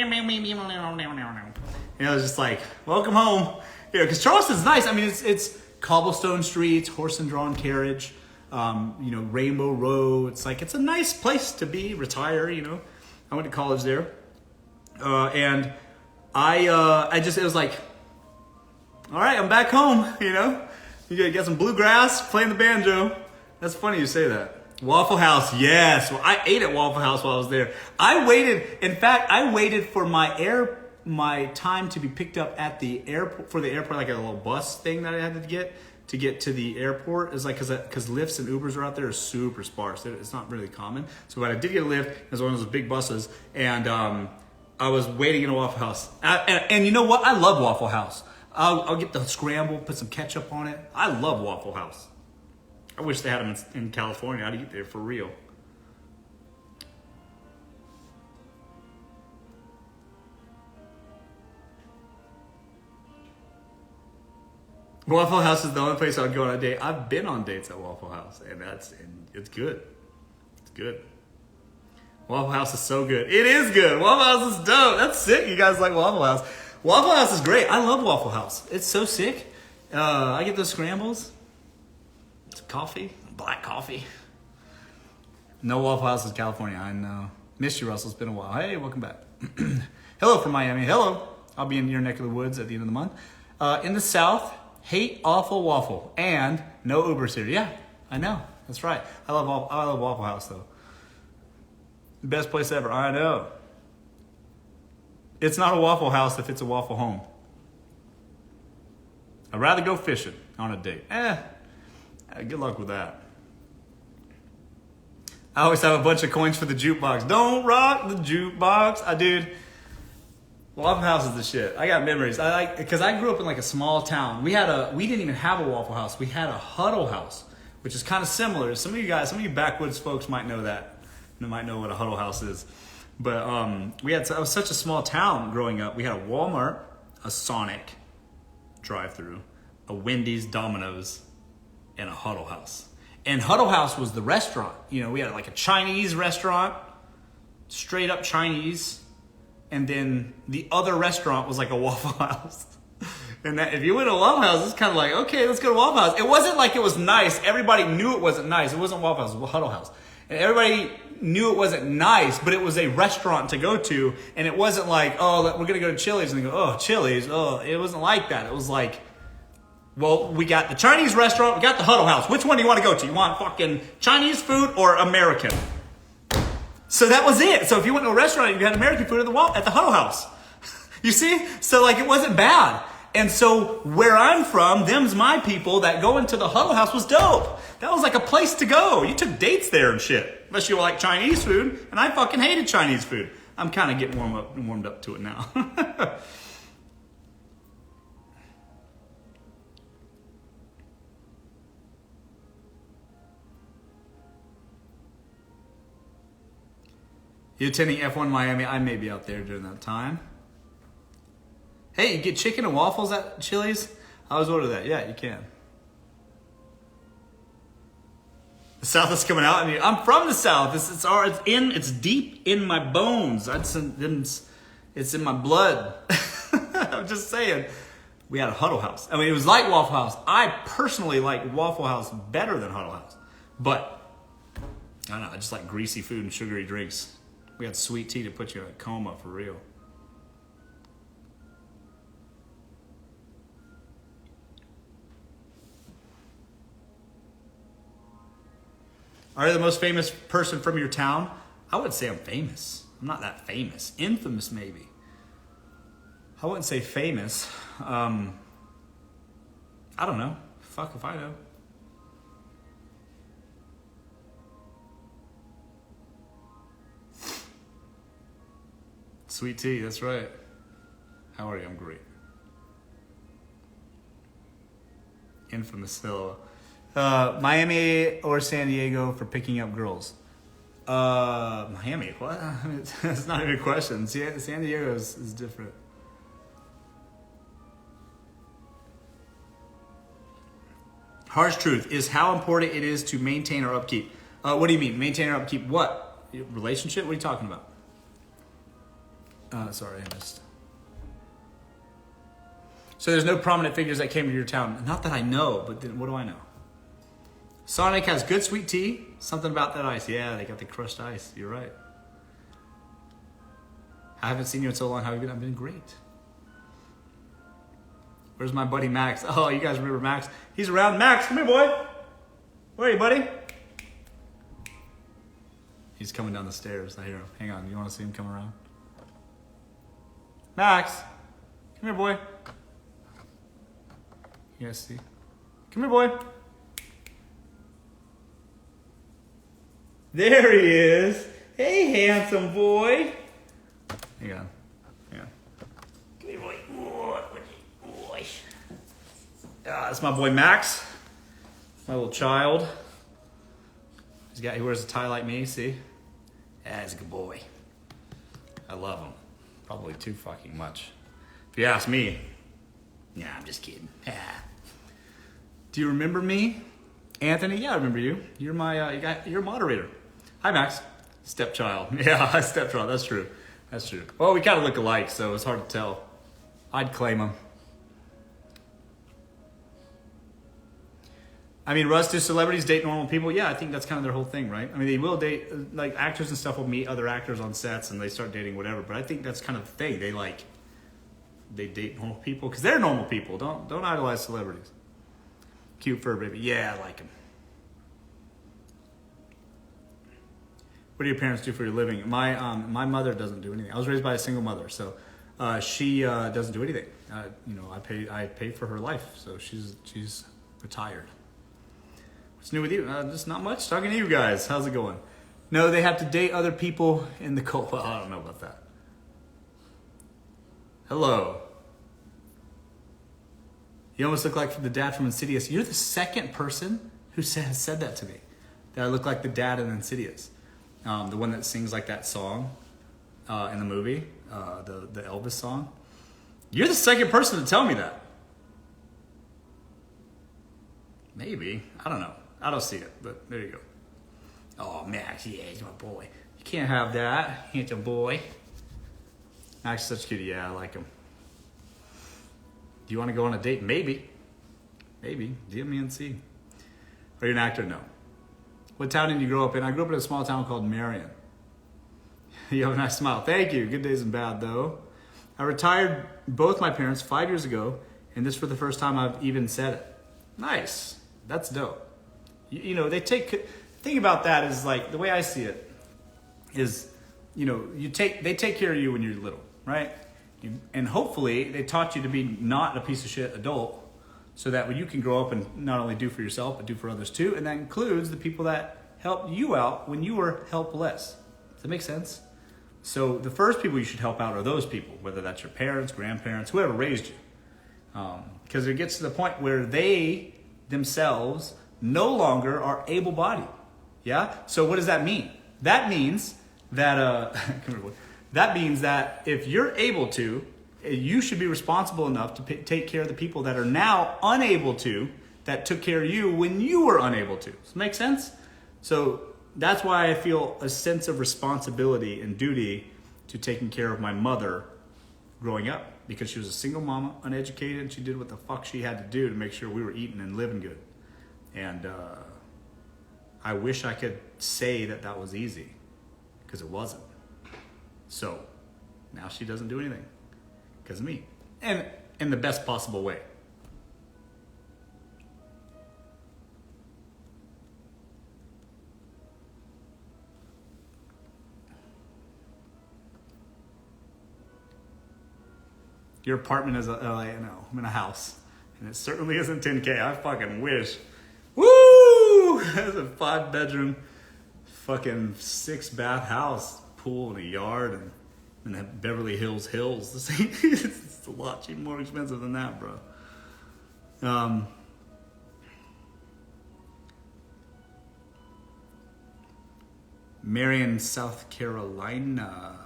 A: I was just like, welcome home. You know, because Charleston's nice. I mean, it's cobblestone streets, horse and drawn carriage, you know, Rainbow Road. It's like, it's a nice place to be, retire, you know. I went to college there. And it was like, all right, I'm back home, you know. You got some bluegrass, playing the banjo. That's funny you say that. Waffle House, yes. Well, I ate at Waffle House while I was there. I waited for my time to be picked up at the airport, like a little bus thing that I had to get to the airport. It's like, because Lyfts and Ubers are out there are super sparse. It's not really common. So when I did get a Lyft, it was one of those big buses, and I was waiting in a Waffle House. And you know what? I love Waffle House. I'll get the scramble, put some ketchup on it. I love Waffle House. I wish they had them in California. I'd eat there for real. Waffle House is the only place I'd go on a date. I've been on dates at Waffle House, and it's good. It's good. Waffle House is so good. It is good. Waffle House is dope. That's sick. You guys like Waffle House. Waffle House is great. I love Waffle House. It's so sick. I get those scrambles. coffee, black coffee. No Waffle House in California, I know. Missed you, Russell. It's been a while. Hey, welcome back. Hello from Miami. Hello. I'll be in your neck of the woods at the end of the month. In the South, hate awful waffle and no Ubers here. Yeah, I know. That's right. I love Waffle House though. Best place ever. I know. It's not a Waffle House if it's a Waffle Home. I'd rather go fishing on a date. Good luck with that. I always have a bunch of coins for the jukebox. Don't rock the jukebox. Dude, Waffle House is the shit. I got memories. Because I grew up in like a small town. We didn't even have a Waffle House. We had a Huddle House, which is kind of similar. Some of you backwoods folks might know that. They might know what a Huddle House is. But it was such a small town growing up. We had a Walmart, a Sonic drive-through, a Wendy's, Domino's, and a Huddle House. And Huddle House was the restaurant. You know, we had like a Chinese restaurant, straight up Chinese. And then the other restaurant was like a Waffle House. And that, if you went to Waffle House, it's kind of like, okay, let's go to Waffle House. It wasn't like it was nice. Everybody knew it wasn't nice. It wasn't Waffle House, it was Huddle House. And everybody knew it wasn't nice, but it was a restaurant to go to. And it wasn't like, oh, we're going to go to Chili's. And they go, oh, Chili's. Oh, it wasn't like that. It was like, well, we got the Chinese restaurant, we got the Huddle House. Which one do you want to go to? You want fucking Chinese food or American? So that was it. So if you went to a restaurant, you had American food at the Huddle House. You see? So like it wasn't bad. And so where I'm from, them's my people, that going to the Huddle House was dope. That was like a place to go. You took dates there and shit. Unless you like Chinese food. And I fucking hated Chinese food. I'm kind of getting warmed up to it now. You attending F1 Miami? I may be out there during that time. Hey, you get chicken and waffles at Chili's? I always order that. Yeah, you can. The South is coming out. I'm from the South. It's deep in my bones. It's in my blood. I'm just saying. We had a Huddle House. I mean, it was like Waffle House. I personally like Waffle House better than Huddle House. But, I don't know, I just like greasy food and sugary drinks. We had sweet tea to put you in a coma for real. Are you the most famous person from your town? I wouldn't say I'm famous. I'm not that famous. Infamous, maybe. I wouldn't say famous. I don't know. Fuck if I know. Sweet tea, that's right. How are you? I'm great. Infamous Phil. Miami or San Diego for picking up girls? Miami, what? That's not even a question. San Diego is different. Harsh truth is how important it is to maintain or upkeep. What do you mean? Maintain or upkeep what? Relationship? What are you talking about? Sorry, I missed. So there's no prominent figures that came to your town. Not that I know, but then what do I know? Sonic has good sweet tea. Something about that ice. Yeah, they got the crushed ice. You're right. I haven't seen you in so long. How have you been? I've been great. Where's my buddy Max? Oh, you guys remember Max? He's around. Max, come here, boy. Where are you, buddy? He's coming down the stairs. I hear him. Hang on. You want to see him come around? Max, come here, boy. You guys see? Come here, boy. There he is. Hey, handsome boy. Hang on. Hang on. Come here, boy. Boy. That's my boy Max. My little child. He wears a tie like me, see? Yeah, he's a good boy. I love him. Probably too fucking much. If you ask me. Nah, I'm just kidding. Do you remember me? Anthony? Yeah, I remember you. You're you're a moderator. Hi, Max. Stepchild. Yeah, stepchild. That's true. That's true. Well, we kind of look alike, so it's hard to tell. I'd claim him. I mean, Russ, do celebrities date normal people? Yeah, I think that's kind of their whole thing, right? I mean, they will date, like actors and stuff will meet other actors on sets and they start dating whatever. But I think that's kind of the thing. They date normal people because they're normal people. Don't idolize celebrities. Cute fur baby. Yeah, I like him. What do your parents do for your living? My mother doesn't do anything. I was raised by a single mother, so she doesn't do anything. I pay for her life, so she's retired. What's new with you? Just not much. Talking to you guys. How's it going? No, they have to date other people in the cult. Well, I don't know about that. Hello. You almost look like the dad from Insidious. You're the second person who has said that to me. That I look like the dad in Insidious. The one that sings like that song in the movie, the Elvis song. You're the second person to tell me that. Maybe. I don't know. I don't see it, but there you go. Oh, Max, yeah, he's my boy. You can't have that. He ain't your boy. Max is such a cutie. Yeah, I like him. Do you want to go on a date? Maybe. Maybe. DM me and see. Are you an actor? No. What town did you grow up in? I grew up in a small town called Marion. You have a nice smile. Thank you. Good days and bad, though. I retired both my parents 5 years ago, and this for the first time I've even said it. Nice. That's dope. You know, they take... Think about that is like, the way I see it is, you know, they take care of you when you're little, right? And hopefully they taught you to be not a piece of shit adult so that when you can grow up and not only do for yourself, but do for others too. And that includes the people that helped you out when you were helpless. Does that make sense? So the first people you should help out are those people, whether that's your parents, grandparents, whoever raised you. Because it gets to the point where they themselves no longer are able-bodied. Yeah? So what does that mean? That means that if you're able to, you should be responsible enough to take care of the people that are now unable to, that took care of you when you were unable to. Does that make sense? So that's why I feel a sense of responsibility and duty to taking care of my mother growing up, because she was a single mama, uneducated, and she did what the fuck she had to do to make sure we were eating and living good. And I wish I could say that was easy, because it wasn't. So now she doesn't do anything because of me, and in the best possible way. Your apartment is I know, I'm in a house, and it certainly isn't 10K. I fucking wish. Woo! That's a 5-bedroom, fucking 6-bath house, pool and a yard, and in the Beverly Hills hills. It's a lot cheap, more expensive than that, bro. Marion, South Carolina.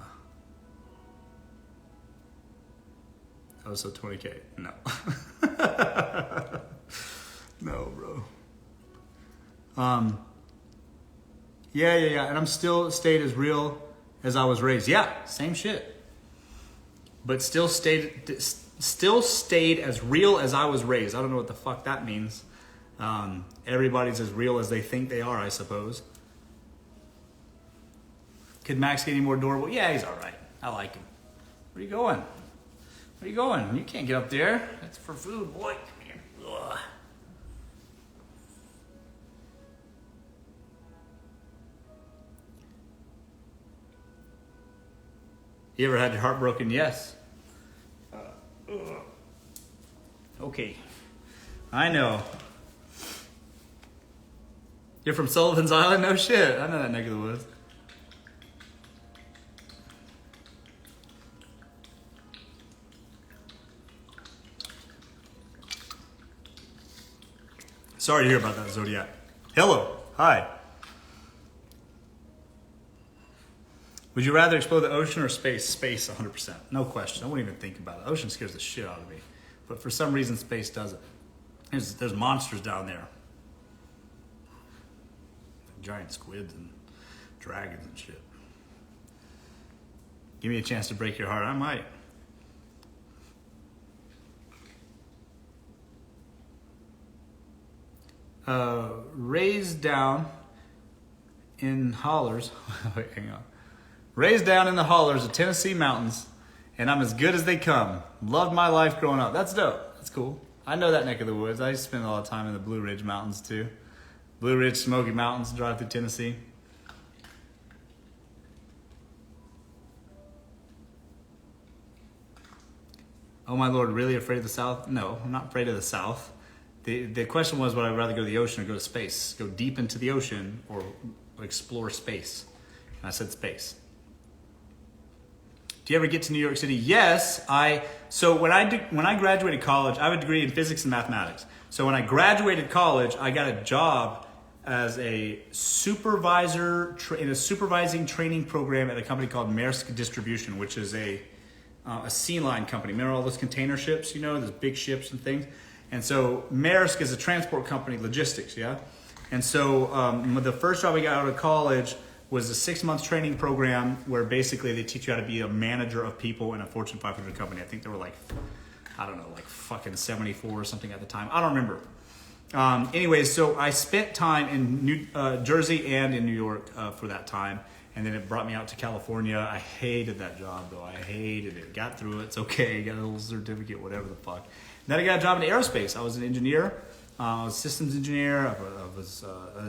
A: Oh, so 20K. No. No, bro. Yeah. And I'm still stayed as real as I was raised. Yeah, same shit. But still stayed as real as I was raised. I don't know what the fuck that means. Everybody's as real as they think they are, I suppose. Could Max get any more adorable? Yeah, he's all right. I like him. Where are you going? Where are you going? You can't get up there. That's for food, boy. Come here. Ugh. You ever had your heart broken? Yes. Okay. I know. You're from Sullivan's Island? No shit. I know that neck of the woods. Sorry to hear about that, Zodiac. Hello. Hi. Would you rather explore the ocean or space? Space, 100%. No question. I wouldn't even think about it. The ocean scares the shit out of me. But for some reason, space doesn't. There's monsters down there. Giant squids and dragons and shit. Give me a chance to break your heart. I might. Raised down in hollers. Wait, hang on. Raised down in the hollers of Tennessee mountains, and I'm as good as they come. Loved my life growing up. That's dope. That's cool. I know that neck of the woods. I used to spend a lot of time in the Blue Ridge Mountains too. Blue Ridge, Smoky Mountains, drive through Tennessee. Oh my Lord, really afraid of the South? No, I'm not afraid of the South. The question was, would I rather go to the ocean or go to space? Go deep into the ocean or explore space? And I said space. Do you ever get to New York City? Yes. So when I graduated college, I have a degree in physics and mathematics. So when I graduated college, I got a job as a supervisor in a supervising training program at a company called Maersk Distribution, which is a sea line company. Remember all those container ships, those big ships and things? And so Maersk is a transport company, logistics, yeah? And so the first job I got out of college was a 6-month training program where basically they teach you how to be a manager of people in a Fortune 500 company. I think there were like fucking 74 or something at the time. I don't remember. Anyways, so I spent time in New Jersey and in New York for that time. And then it brought me out to California. I hated that job, though. I hated it. Got through it. It's okay. Got a little certificate, whatever the fuck. And then I got a job in aerospace. I was an engineer. I was a systems engineer. I was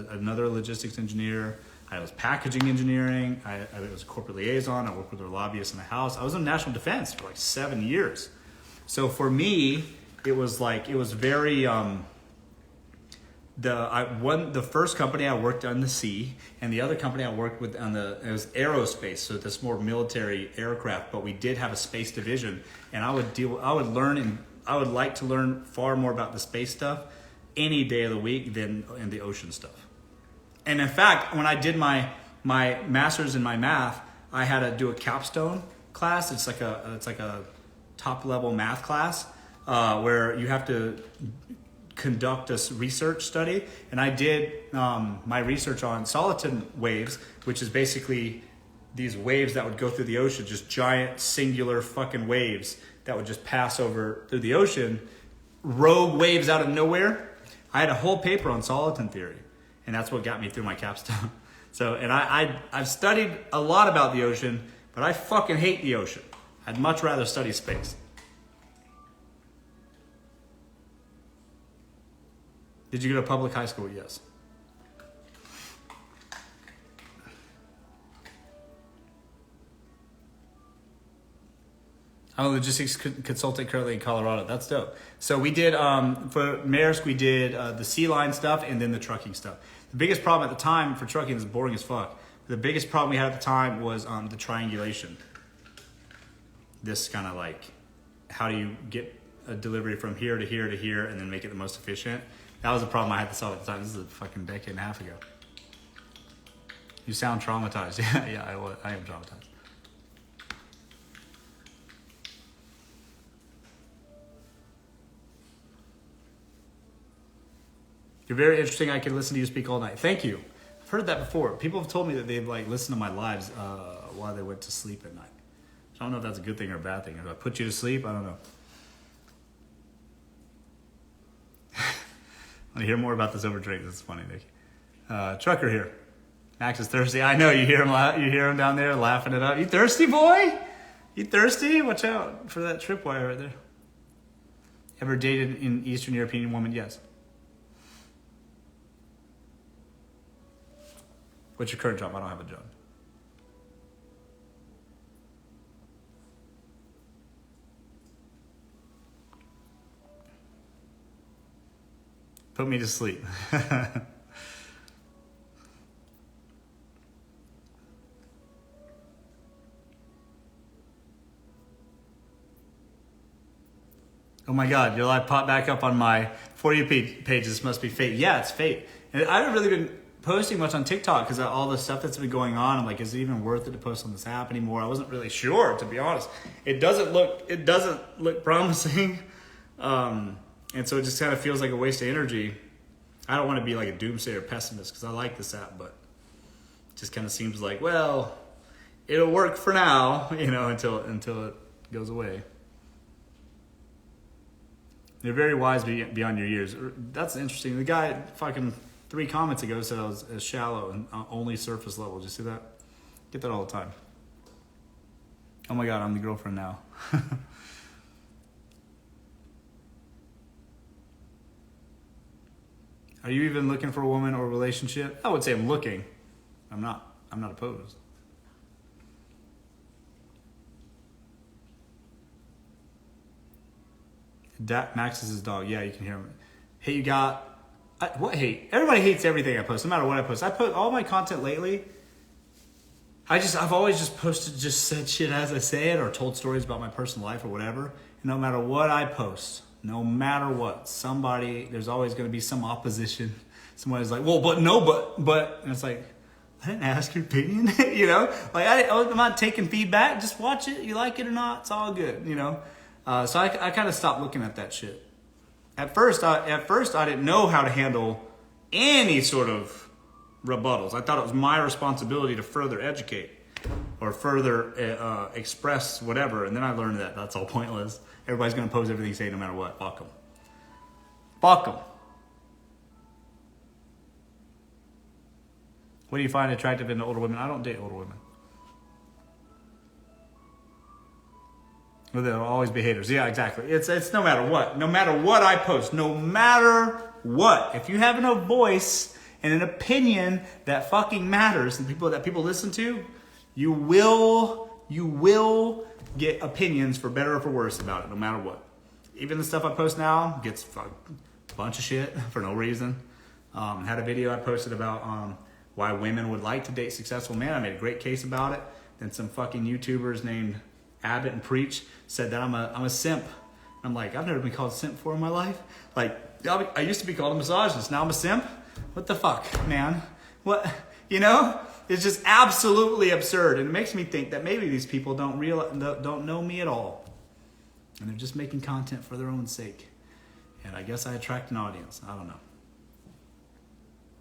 A: another logistics engineer. I was packaging engineering. I was a corporate liaison. I worked with our lobbyists in the House. I was in national defense for like 7 years. So for me, it was very... The first company I worked on the sea, and the other company I worked with it was aerospace, so this more military aircraft. But we did have a space division, and I would like to learn far more about the space stuff any day of the week than in the ocean stuff. And in fact, when I did my master's in my math, I had to do a capstone class. It's like a top level math class where you have to conduct a research study, and I did my research on soliton waves, which is basically these waves that would go through the ocean, just giant singular fucking waves that would just pass over through the ocean, rogue waves out of nowhere. I had a whole paper on soliton theory, and that's what got me through my capstone. So, and I've studied a lot about the ocean, but I fucking hate the ocean. I'd much rather study space. Did you go to public high school? Yes. I'm a logistics consultant currently in Colorado. That's dope. So we did, for Maersk, we did the sea line stuff and then the trucking stuff. The biggest problem at the time for trucking is boring as fuck. The biggest problem we had at the time was the triangulation. This kind of like, how do you get a delivery from here to here to here and then make it the most efficient? That was a problem I had to solve at the time. This is a fucking decade and a half ago. You sound traumatized. Yeah, I am traumatized. You're very interesting. I could listen to you speak all night. Thank you. I've heard that before. People have told me that they've listened to my lives while they went to sleep at night. I don't know if that's a good thing or a bad thing. If I put you to sleep, I don't know. I want to hear more about this over drink. This is funny, Nick. Trucker here. Max is thirsty. I know, you hear him down there laughing it up. You thirsty, boy? You thirsty? Watch out for that tripwire right there. Ever dated an Eastern European woman? Yes. What's your current job? I don't have a job. Put me to sleep. Oh my God, your live popped back up on my For You page. This must be fate. Yeah, it's fate. And I haven't really been posting much on TikTok because all the stuff that's been going on. I'm like, is it even worth it to post on this app anymore? I wasn't really sure, to be honest. It doesn't look promising. And so it just kind of feels like a waste of energy. I don't want to be like a doomsayer pessimist because I like this app, but it just kind of seems like, well, it'll work for now, until it goes away. You're very wise beyond your years. That's interesting. The guy fucking 3 comments ago said I was shallow and only surface level. Did you see that? Get that all the time. Oh my God, I'm the girlfriend now. Are you even looking for a woman or a relationship? I would say I'm looking. I'm not opposed. Max is his dog. Yeah, you can hear him. Hey, you got... what hate? Everybody hates everything I post, no matter what I post. I put all my content lately. I've always just posted, just said shit as I say it, or told stories about my personal life or whatever. And no matter what I post, no matter what, there's always going to be some opposition. Somebody's like, well, but, and it's like, I didn't ask your opinion, you know? Like, I'm not taking feedback. Just watch it. You like it or not, it's all good, you know? So I kind of stopped looking at that shit. At first, I didn't know how to handle any sort of rebuttals. I thought it was my responsibility to further educate or further express whatever. And then I learned that that's all pointless. Everybody's going to pose everything, say no matter what. Fuck them. Fuck them. What do you find attractive in older women? I don't date older women. Well, they'll always be haters. Yeah, exactly. It's no matter what. No matter what I post. No matter what. If you have a voice and an opinion that fucking matters and that people listen to, you will get opinions for better or for worse about it, no matter what. Even the stuff I post now gets a bunch of shit for no reason. Had a video I posted about why women would like to date successful men. I made a great case about it. Then some fucking YouTubers named Abbott and Preach said that I'm a simp. I'm like, I've never been called a simp before in my life. Like, I used to be called a misogynist. Now I'm a simp? What the fuck, man? What, you know? It's just absolutely absurd. And it makes me think that maybe these people don't know me at all. And they're just making content for their own sake. And I guess I attract an audience. I don't know.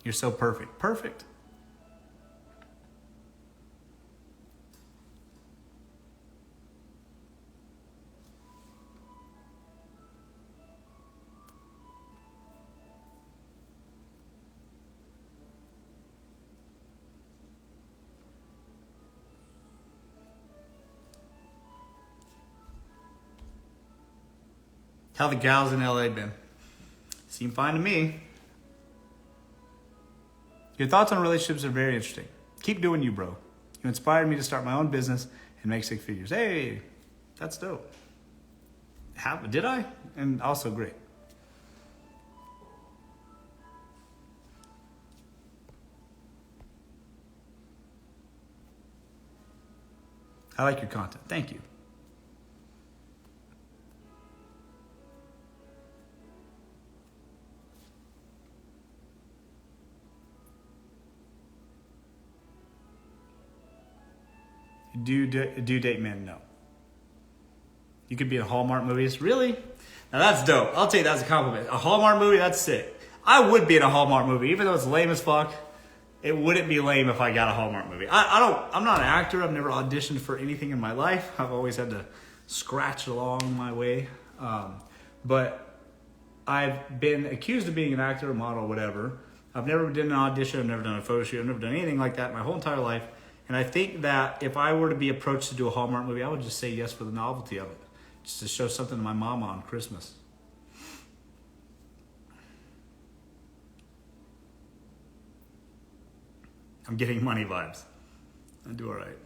A: You're so perfect. Perfect. How the gals in LA been? Seem fine to me. Your thoughts on relationships are very interesting. Keep doing you, bro. You inspired me to start my own business and make 6 figures. Hey, that's dope. Did I? And also great. I like your content. Thank you. Do you date men? No. You could be in Hallmark movies. Really? Now that's dope. I'll take that as a compliment. A Hallmark movie? That's sick. I would be in a Hallmark movie, even though it's lame as fuck. It wouldn't be lame if I got a Hallmark movie. I'm not an actor. I've never auditioned for anything in my life. I've always had to scratch along my way. But I've been accused of being an actor, a model, whatever. I've never done an audition. I've never done a photo shoot. I've never done anything like that my whole entire life. And I think that if I were to be approached to do a Hallmark movie, I would just say yes for the novelty of it. Just to show something to my mama on Christmas. I'm getting money vibes. I do all right.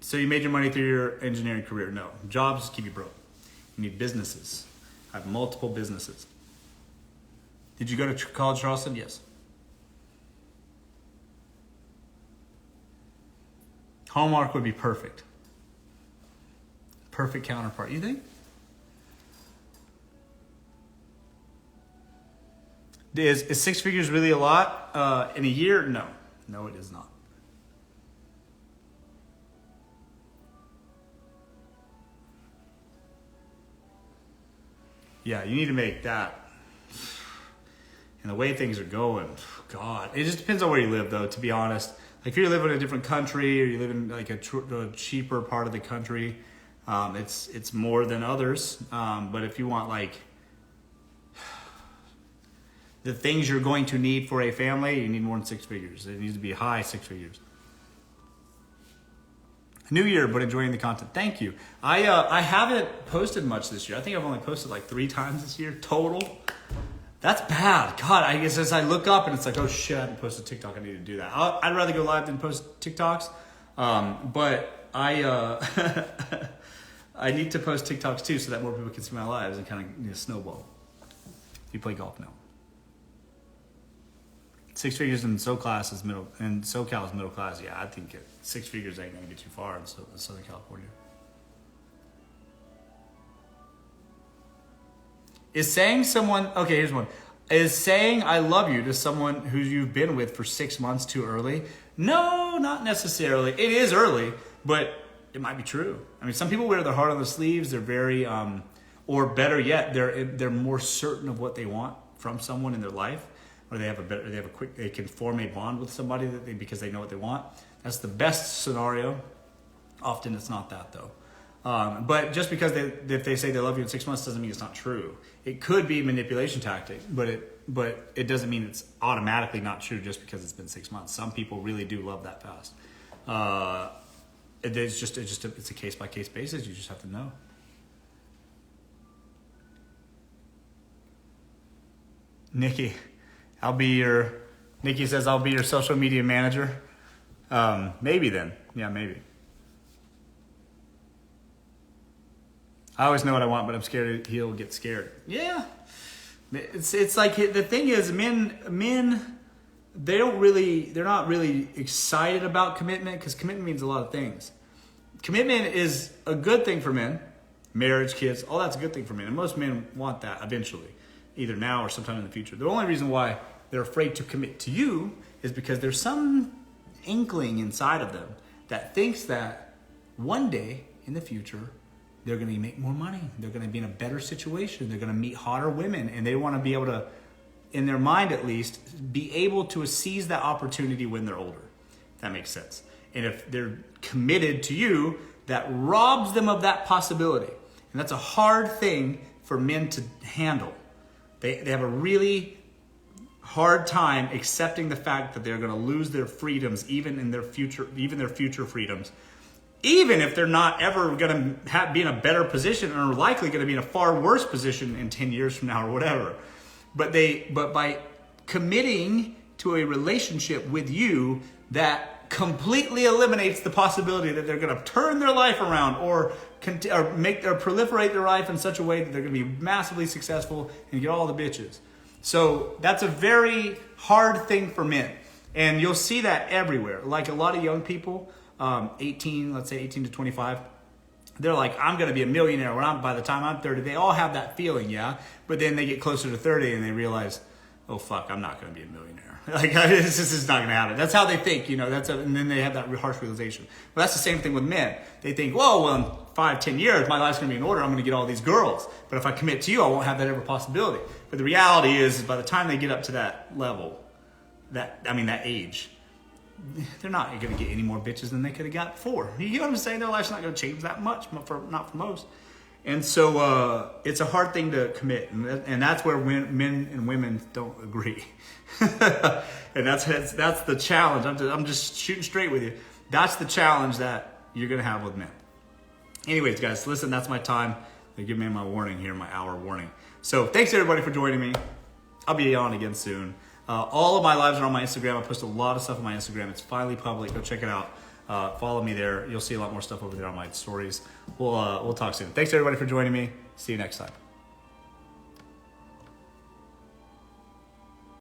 A: So you made your money through your engineering career? No. Jobs keep you broke. You need businesses. I have multiple businesses. Did you go to college, Charleston? Yes. Hallmark would be perfect. Perfect counterpart. You think? Is 6 figures really a lot in a year? No. No, it is not. Yeah, you need to make that. And the way things are going, God. It just depends on where you live, though, to be honest. Like if you live in a different country or you live in like a cheaper part of the country, It's more than others. But if you want like the things you're going to need for a family, you need more than 6 figures. It needs to be high 6 figures. New year, but enjoying the content. Thank you. I haven't posted much this year. I think I've only posted like 3 times this year total. That's bad. God, I guess as I look up and it's like, oh shit, I haven't posted TikTok. I need to do that. I'd rather go live than post TikToks. But I I need to post TikToks too so that more people can see my lives and kind of snowball. If you play golf now. 6 figures in SoCal is middle, and SoCal is middle class. Yeah, I think 6 figures ain't gonna get you far in Southern California. Is saying someone, okay, here's one. Is saying I love you to someone who you've been with for 6 months too early? No, not necessarily. It is early, but it might be true. I mean, some people wear their heart on their sleeves. They're very, or better yet, they're more certain of what they want from someone in their life, or they can form a bond with somebody because they know what they want. That's the best scenario. Often it's not that though. But just because if they say they love you in 6 months doesn't mean it's not true. It could be a manipulation tactic, but it doesn't mean it's automatically not true just because it's been 6 months. Some people really do love that fast. It's a case by case basis. You just have to know. Nikki says I'll be your social media manager. Maybe then. Yeah, maybe. I always know what I want, but I'm scared he'll get scared. Yeah. It's like the thing is men they're not really excited about commitment because commitment means a lot of things. Commitment is a good thing for men. Marriage, kids, all that's a good thing for men. And most men want that eventually, either now or sometime in the future. The only reason why they're afraid to commit to you is because there's some inkling inside of them that thinks that one day in the future, they're going to make more money. They're going to be in a better situation. They're going to meet hotter women. And they want to be able to, in their mind at least, be able to seize that opportunity when they're older. If that makes sense. And if they're committed to you, that robs them of that possibility. And that's a hard thing for men to handle. They have a really hard time accepting the fact that they're going to lose their freedoms, even their future freedoms. Even if they're not ever going to be in a better position and are likely going to be in a far worse position in 10 years from now or whatever. But by committing to a relationship with you that completely eliminates the possibility that they're going to turn their life around or proliferate their life in such a way that they're going to be massively successful and get all the bitches. So that's a very hard thing for men. And you'll see that everywhere. Like a lot of young people, 18 to 25, they're like, I'm going to be a millionaire by the time I'm 30. They all have that feeling, yeah? But then they get closer to 30 and they realize, oh, fuck, I'm not going to be a millionaire. Like, this is not going to happen. That's how they think, and then they have that harsh realization. But that's the same thing with men. They think, well, in 5-10 years, my life's going to be in order. I'm going to get all these girls. But if I commit to you, I won't have that ever possibility. But the reality is by the time they get up to that level, that age, they're not going to get any more bitches than they could have got before. You know what I'm saying? Their life's not going to change that much, not for most. And so it's a hard thing to commit. And that's where men and women don't agree. And that's the challenge. I'm just shooting straight with you. That's the challenge that you're going to have with men. Anyways, guys, listen, that's my time. They give me my warning here, my hour warning. So thanks everybody for joining me. I'll be on again soon. All of my lives are on my Instagram. I post a lot of stuff on my Instagram. It's finally public. Go check it out. Follow me there. You'll see a lot more stuff over there on my stories. We'll talk soon. Thanks everybody for joining me. See you next time.